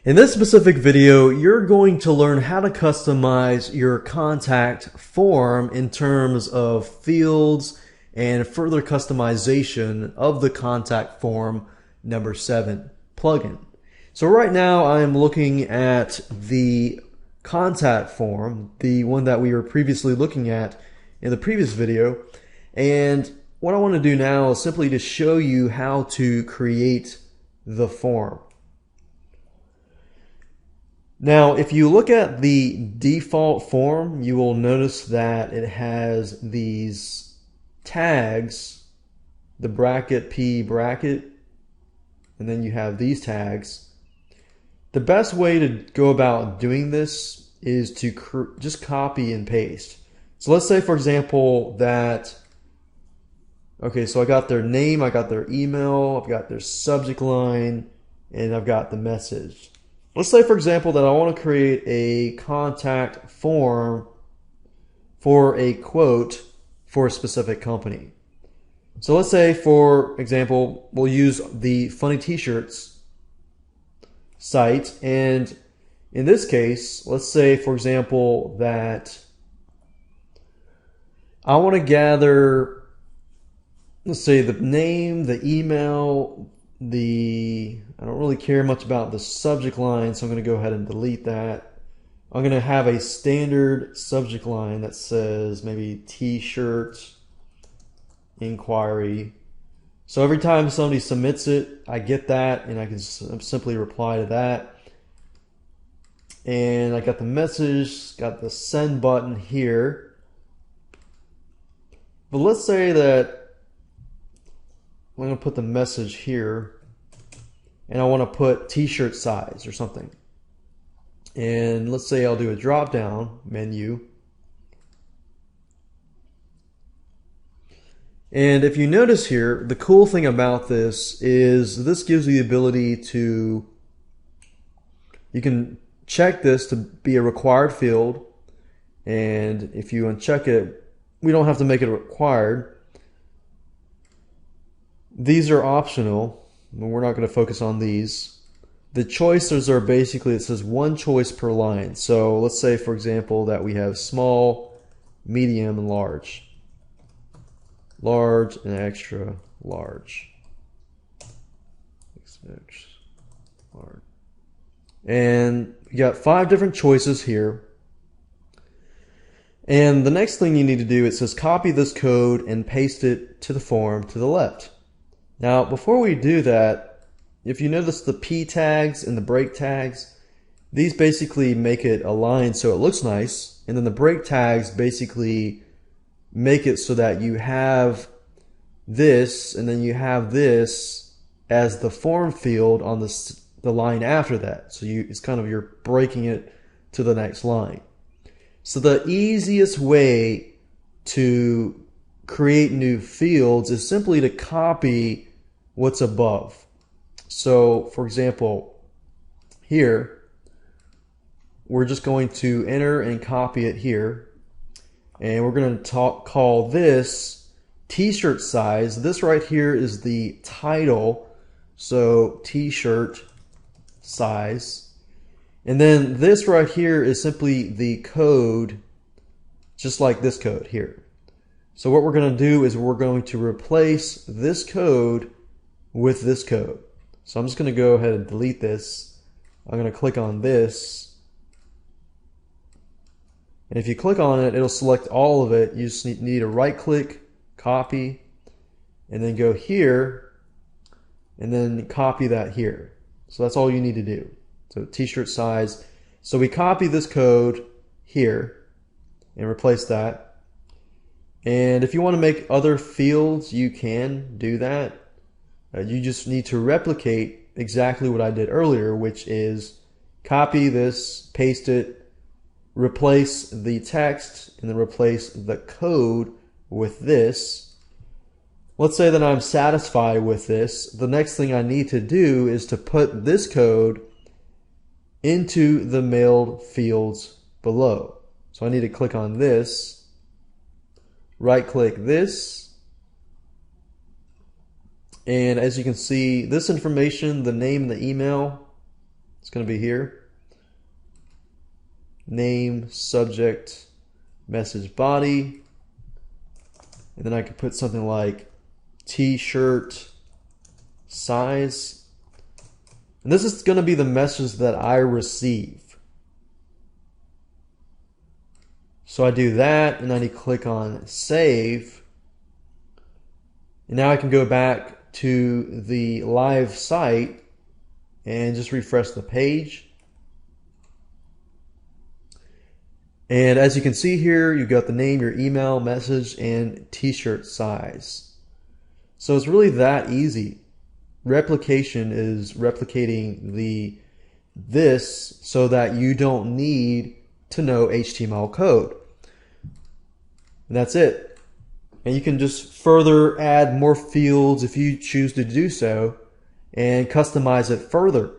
In this specific video, you're going to learn how to customize your contact form in terms of fields and further customization of the contact form number 7 plugin. So right now I'm looking at the contact form, the one that we were previously looking at in the previous video, and what I want to do now is simply to show you how to create the form. Now, if you look at the default form, you will notice that it has these tags, the bracket P bracket, and then you have these tags. The best way to go about doing this is to just copy and paste. So let's say, for example, that, okay, so I got their name, I got their email, I've got their subject line, and I've got the message. Let's say, for example, that I want to create a contact form for a quote for a specific company. So let's say, for example, we'll use the Funny T-Shirts site. And in this case, let's say, for example, that I want to gather, let's say, the name, the email, I don't really care much about the subject line, so I'm going to go ahead and delete that. I'm going to have a standard subject line that says maybe T-shirt inquiry. So every time somebody submits it, I get that, and I can simply reply to that. And I got the message, got the send button here. But let's say that I'm going to put the message here, and I want to put T-shirt size or something. And let's say I'll do a drop down menu. And if you notice here, the cool thing about this is this gives you the ability to, you can check this to be a required field. And if you uncheck it, we don't have to make it required. These are optional. We're not going to focus on these. The choices are basically, it says one choice per line. So let's say, for example, that we have small, medium, and large. Large and extra large. Large. And you got 5 different choices here. And the next thing you need to do, it says copy this code and paste it to the form to the left. Now, before we do that, if you notice the P tags and the break tags, these basically make it aligned so it looks nice. And then the break tags basically make it so that you have this and then you have this as the form field on the line after that. So it's kind of, you're breaking it to the next line. So the easiest way to create new fields is simply to copy what's above. So for example, here we're just going to enter and copy it here, and we're going to call this T-shirt size. This right here is the title, so T-shirt size, and then this right here is simply the code, just like this code here. So what we're going to do is we're going to replace this code with this code. So I'm just going to go ahead and delete this. I'm going to click on this. And if you click on it, it'll select all of it. You just need to right click, copy, and then go here, and then copy that here. So that's all you need to do. So T-shirt size. So we copy this code here and replace that. And if you want to make other fields, you can do that. You just need to replicate exactly what I did earlier, which is copy this, paste it, replace the text, and then replace the code with this. Let's say that I'm satisfied with this. The next thing I need to do is to put this code into the mailed fields below. So I need to click on this, right click this, and as you can see, this information, the name and the email, It's going to be here. Name, subject, message body. And then I could put something like t-shirt size. And this is going to be the message that I receive. So I do that, and then I click on save. And now I can go back to the live site and just refresh the page. And as you can see here, you've got the name, your email, message, and t-shirt size. So it's really that easy. Replication is replicating this so that you don't need to know HTML code. And that's it. And you can just further add more fields if you choose to do so and customize it further.